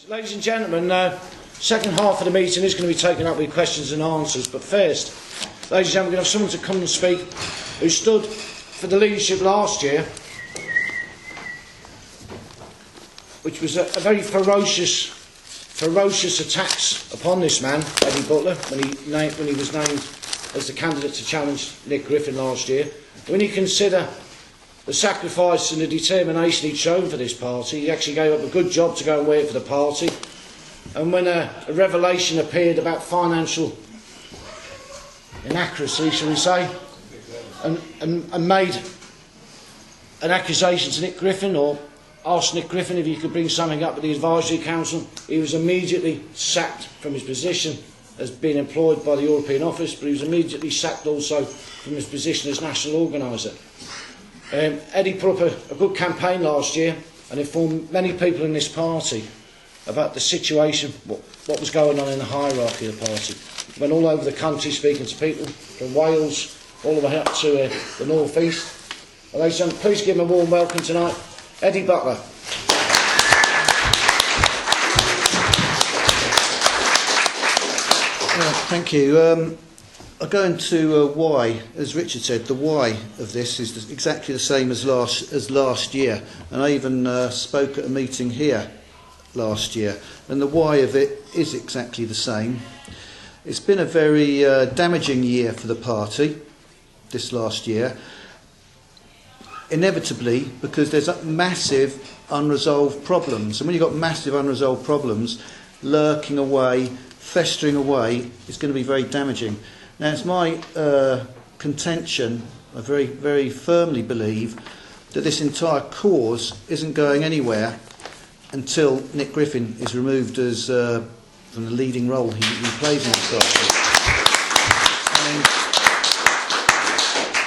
Ladies and gentlemen, second half of the meeting is going to be taken up with questions and answers, but first, ladies and gentlemen, we're going to have someone to come and speak who stood for the leadership last year, which was a very ferocious attacks upon this man, Eddy Butler, when he was named as the candidate to challenge Nick Griffin last year. When you consider the sacrifice and the determination he'd shown for this party, he actually gave up a good job to go and work for the party. And when a revelation appeared about financial inaccuracy, shall we say, and made an accusation to Nick Griffin, or asked Nick Griffin if he could bring something up with the advisory council, he was immediately sacked from his position as being employed by the European office, but he was immediately sacked also from his position as national organiser. Eddy put up a good campaign last year and informed many people in this party about the situation, what was going on in the hierarchy of the party. He went all over the country speaking to people from Wales all the way up to the north east. And ladies and gentlemen, please give him a warm welcome tonight, Eddy Butler. Thank you. I'll go into why, as Richard said, the why of this is exactly the same as last year. And I even spoke at a meeting here last year. And the why of it is exactly the same. It's been a very damaging year for the party, this last year. Inevitably, because there's massive unresolved problems. And when you've got massive unresolved problems lurking away, festering away, it's going to be very damaging. Now, it's my contention, I very, very firmly believe, that this entire cause isn't going anywhere until Nick Griffin is removed as from the leading role he plays in the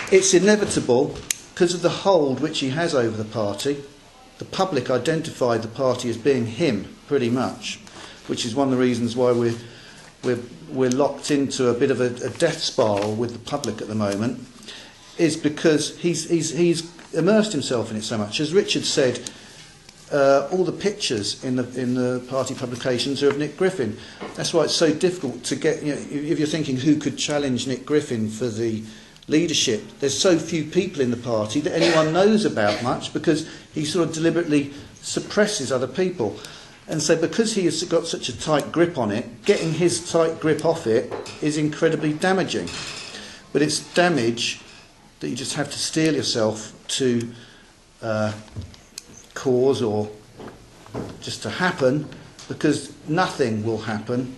party. It's inevitable because of the hold which he has over the party. The public identified the party as being him, pretty much, which is one of the reasons why we're locked into a bit of a death spiral with the public at the moment, is because he's immersed himself in it so much. As Richard said, all the pictures in the party publications are of Nick Griffin. That's why it's so difficult to get, if you're thinking who could challenge Nick Griffin for the leadership, there's so few people in the party that anyone knows about much, because he sort of deliberately suppresses other people. And so because he has got such a tight grip on it, getting his tight grip off it is incredibly damaging. But it's damage that you just have to steel yourself to cause, or just to happen, because nothing will happen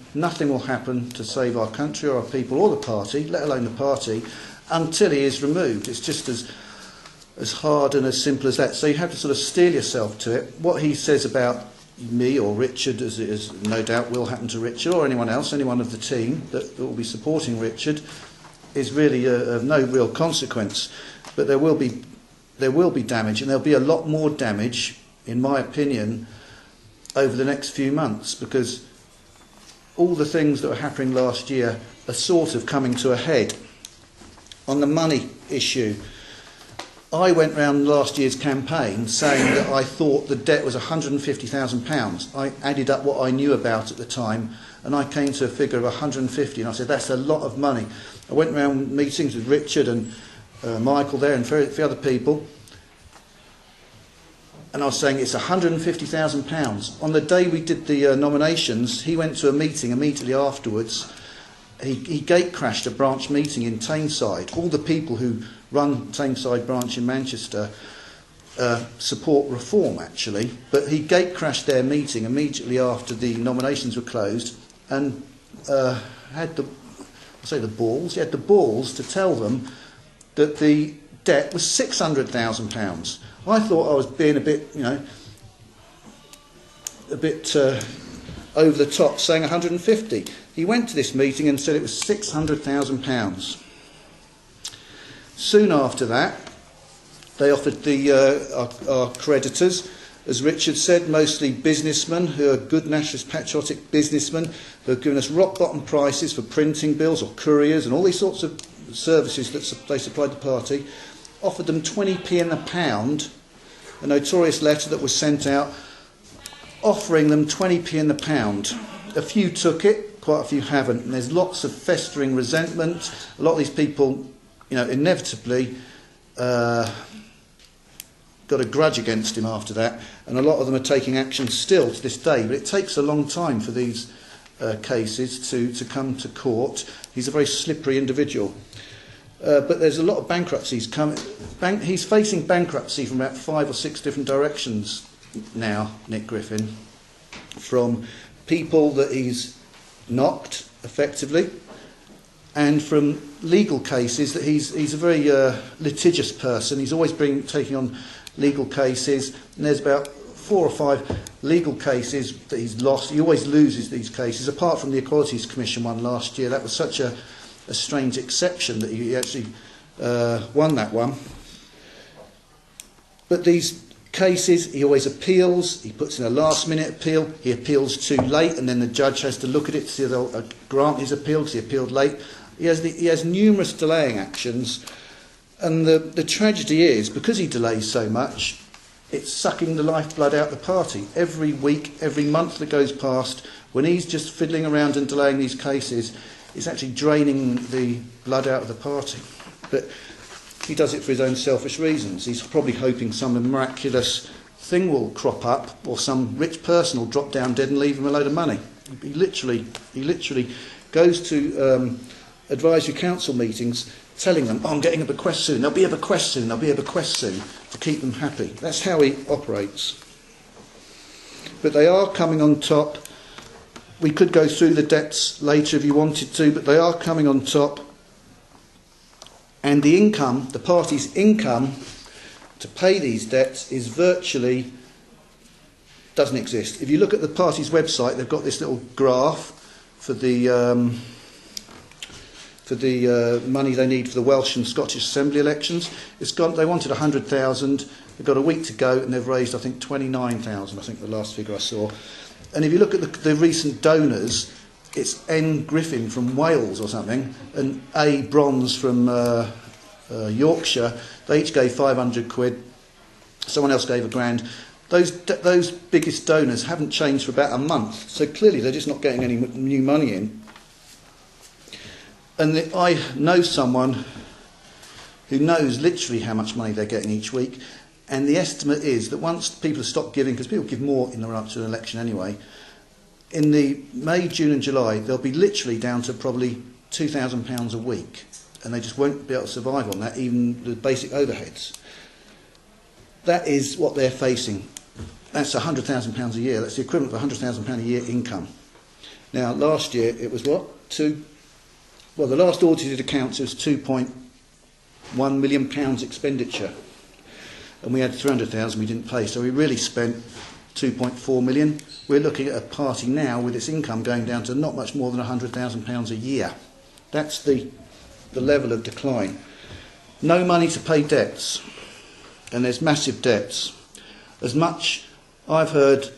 to save our country or our people or the party, let alone the party, until he is removed. It's just as hard and as simple as that. So you have to sort of steel yourself to it. What he says about me or Richard, as it is no doubt will happen to Richard or anyone else, anyone of the team that will be supporting Richard, is really of no real consequence. But there will be damage, and there'll be a lot more damage, in my opinion, over the next few months, because all the things that were happening last year are sort of coming to a head. On the money issue, I went round last year's campaign saying that I thought the debt was £150,000. I added up what I knew about at the time, and I came to a figure of 150, and I said that's a lot of money. I went round meetings with Richard and Michael there and a few other people, and I was saying it's £150,000. On the day we did the nominations, he went to a meeting immediately afterwards. He gate crashed a branch meeting in Tameside. All the people who run Tameside branch in Manchester support reform, actually, but he gate crashed their meeting immediately after the nominations were closed, and had the balls to tell them that the debt was £600,000. I thought I was being a bit over the top, saying 150. He went to this meeting and said it was £600,000. Soon after that, they offered our creditors, as Richard said, mostly businessmen who are good nationalist patriotic businessmen who have given us rock bottom prices for printing bills or couriers and all these sorts of services that they supplied the party, offered them 20p in the pound, a notorious letter that was sent out offering them 20p in the pound. A few took it, quite a few haven't, and there's lots of festering resentment. A lot of these people, you know, inevitably got a grudge against him after that, and a lot of them are taking action still to this day. But it takes a long time for these cases to come to court. He's a very slippery individual. But there's a lot of bankruptcies coming. He's facing bankruptcy from about 5 or 6 different directions now, Nick Griffin, from people that he's knocked effectively, and from legal cases that he's a very litigious person. He's always taking on legal cases, and there's about 4 or 5 legal cases that he's lost. He always loses these cases, apart from the Equalities Commission one last year. That was such a strange exception that he actually won that one. But these cases, he always appeals. He puts in a last-minute appeal. He appeals too late, and then the judge has to look at it to see if they'll grant his appeal because he appealed late. He has numerous delaying actions, and the tragedy is, because he delays so much, it's sucking the lifeblood out of the party. Every week, every month that goes past, when he's just fiddling around and delaying these cases, it's actually draining the blood out of the party. But he does it for his own selfish reasons. He's probably hoping some miraculous thing will crop up, or some rich person will drop down dead and leave him a load of money. He literally goes to advisory council meetings telling them, I'm getting a bequest soon, there'll be a bequest soon, there'll be a bequest soon, to keep them happy. That's how he operates. But they are coming on top. We could go through the debts later if you wanted to, but they are coming on top. And the income, the party's income to pay these debts is virtually doesn't exist. If you look at the party's website, they've got this little graph for the money they need for the Welsh and Scottish Assembly elections. They wanted 100,000. They've got a week to go, and they've raised, I think, 29,000. I think the last figure I saw. And if you look at the recent donors, it's N. Griffin from Wales or something, and A. Bronze from Yorkshire. They each gave 500 quid. Someone else gave £1,000. Those biggest donors haven't changed for about a month, so clearly they're just not getting any new money in. And I know someone who knows literally how much money they're getting each week, and the estimate is that once people stop giving, because people give more in the run up to an election anyway, in the May, June and July, they'll be literally down to probably £2,000 a week, and they just won't be able to survive on that, even the basic overheads. That is what they're facing. That's £100,000 a year. That's the equivalent of £100,000 a year income. Now, last year it was what? Well, the last audited accounts was £2.1 million expenditure, and we had 300,000 we didn't pay, so we really spent 2.4 million. We're looking at a party now with its income going down to not much more than £100,000 a year. That's the level of decline. No money to pay debts, and there's massive debts. As much, I've heard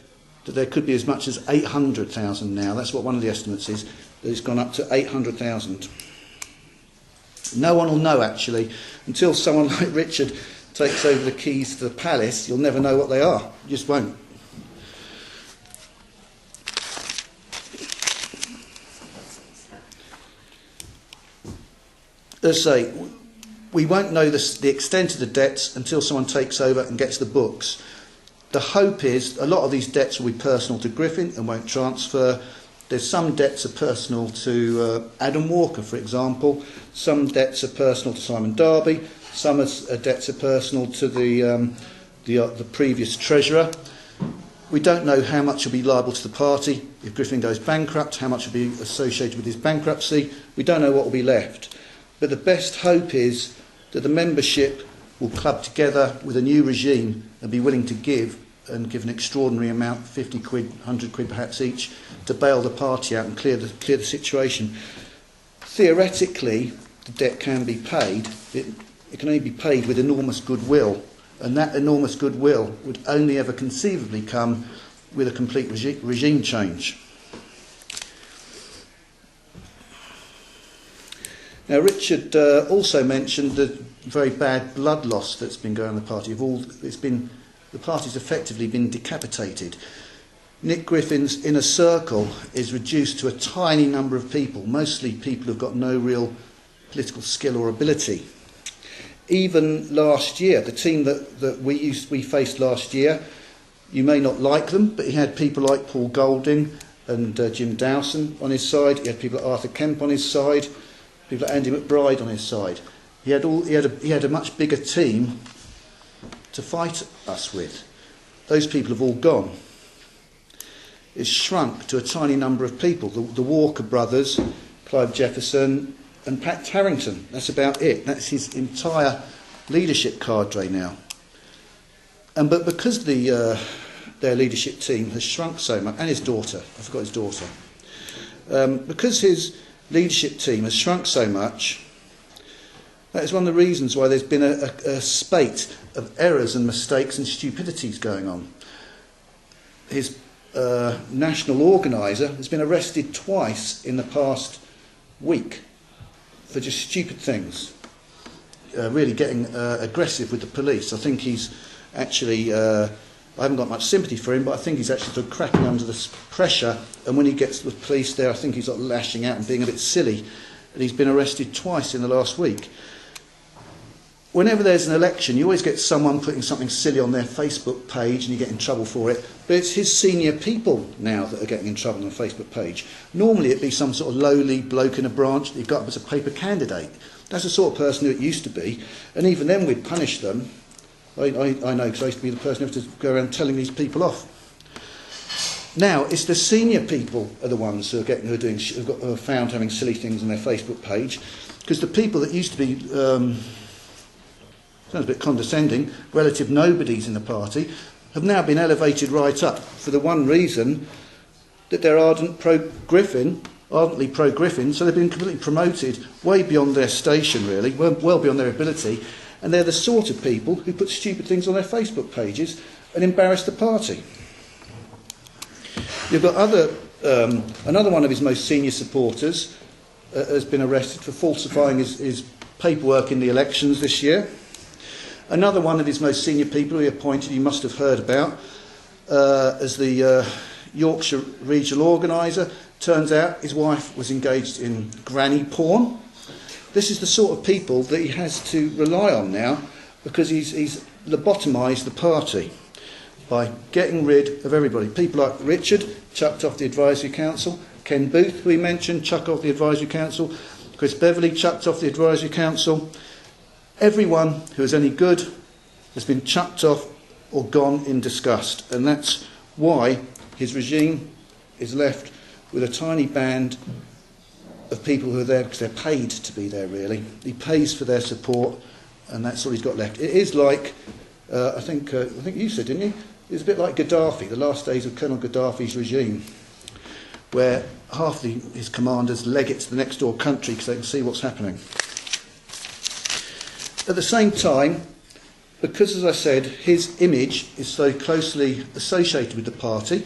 that there could be as much as 800,000 now. That's what one of the estimates is, that it's gone up to 800,000. No one will know, actually, until someone like Richard takes over the keys to the palace. You'll never know what they are. You just won't. As I say, we won't know the extent of the debts until someone takes over and gets the books. The hope is a lot of these debts will be personal to Griffin and won't transfer. There's some debts are personal to Adam Walker, for example. Some debts are personal to Simon Darby. Some debts are personal to the previous treasurer. We don't know how much will be liable to the party if Griffin goes bankrupt, how much will be associated with his bankruptcy. We don't know what will be left. But the best hope is that the membership will club together with a new regime and be willing to give an extraordinary amount, 50 quid, 100 quid perhaps each, to bail the party out and clear the situation. Theoretically, the debt can be paid. It can only be paid with enormous goodwill, and that enormous goodwill would only ever conceivably come with a complete regime change. Now, Richard also mentioned the very bad blood loss that's been going on in the party. The party's effectively been decapitated. Nick Griffin's inner circle is reduced to a tiny number of people, mostly people who've got no real political skill or ability. Even last year, the team that we faced last year, you may not like them, but he had people like Paul Golding and Jim Dowson on his side. He had people like Arthur Kemp on his side, people like Andy McBride on his side. He had a much bigger team to fight us with. Those people have all gone. It's shrunk to a tiny number of people. The Walker brothers, Clive Jefferson and Pat Tarrington. That's about it. That's his entire leadership cadre now. But because their leadership team has shrunk so much, and his daughter, I forgot his daughter, because his leadership team has shrunk so much, that is one of the reasons why there's been a spate of errors and mistakes and stupidities going on. His national organiser has been arrested twice in the past week for just stupid things, really getting aggressive with the police. I think he's actually, I haven't got much sympathy for him, but I think he's actually sort of cracking under the pressure, and when he gets the police there, I think he's sort of lashing out and being a bit silly, and he's been arrested twice in the last week. Whenever there's an election, you always get someone putting something silly on their Facebook page and you get in trouble for it. But it's his senior people now that are getting in trouble on the Facebook page. Normally it'd be some sort of lowly bloke in a branch that you got up as a paper candidate. That's the sort of person who it used to be. And even then we'd punish them. I know, because I used to be the person who had to go around telling these people off. Now it's the senior people are the ones who are found having silly things on their Facebook page, because the people that used to be sounds a bit condescending, relative nobodies in the party, have now been elevated right up for the one reason that they're ardently pro-Griffin, so they've been completely promoted way beyond their station, really, well beyond their ability, and they're the sort of people who put stupid things on their Facebook pages and embarrass the party. You've got another one of his most senior supporters has been arrested for falsifying his paperwork in the elections this year. Another one of his most senior people he appointed, you must have heard about, as the Yorkshire regional organiser. Turns out his wife was engaged in granny porn. This is the sort of people that he has to rely on now, because he's lobotomised the party by getting rid of everybody. People like Richard, chucked off the advisory council. Ken Booth, who he mentioned, chucked off the advisory council. Chris Beverley, chucked off the advisory council. Everyone who is any good has been chucked off or gone in disgust, and that's why his regime is left with a tiny band of people who are there because they're paid to be there, really. He pays for their support, and that's all he's got left. It is like, I think you said, didn't you? It's a bit like Gaddafi, the last days of Colonel Gaddafi's regime, where half his commanders leg it to the next door country because they can see what's happening. At the same time, because, as I said, his image is so closely associated with the party,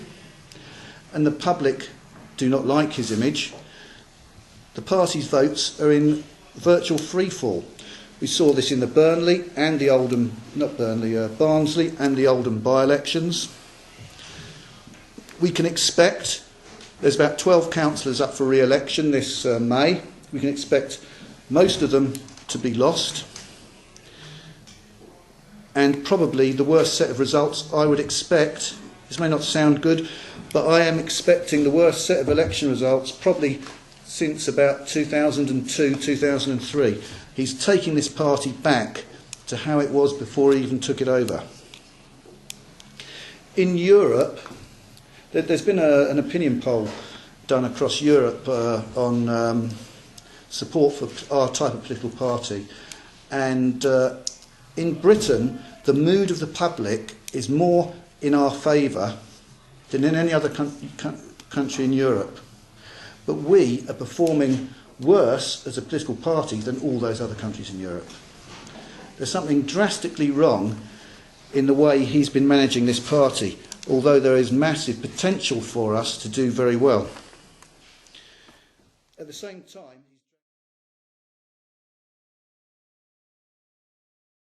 and the public do not like his image, the party's votes are in virtual freefall. We saw this in the Barnsley and the Barnsley and the Oldham by-elections. We can expect, there's about 12 councillors up for re-election this May. We can expect most of them to be lost. And probably the worst set of results I would expect, this may not sound good, but I am expecting the worst set of election results probably since about 2002, 2003. He's taking this party back to how it was before he even took it over. In Europe, there's been an opinion poll done across Europe on support for our type of political party, and in Britain, the mood of the public is more in our favour than in any other country in Europe. But we are performing worse as a political party than all those other countries in Europe. There's something drastically wrong in the way he's been managing this party, although there is massive potential for us to do very well. At the same time,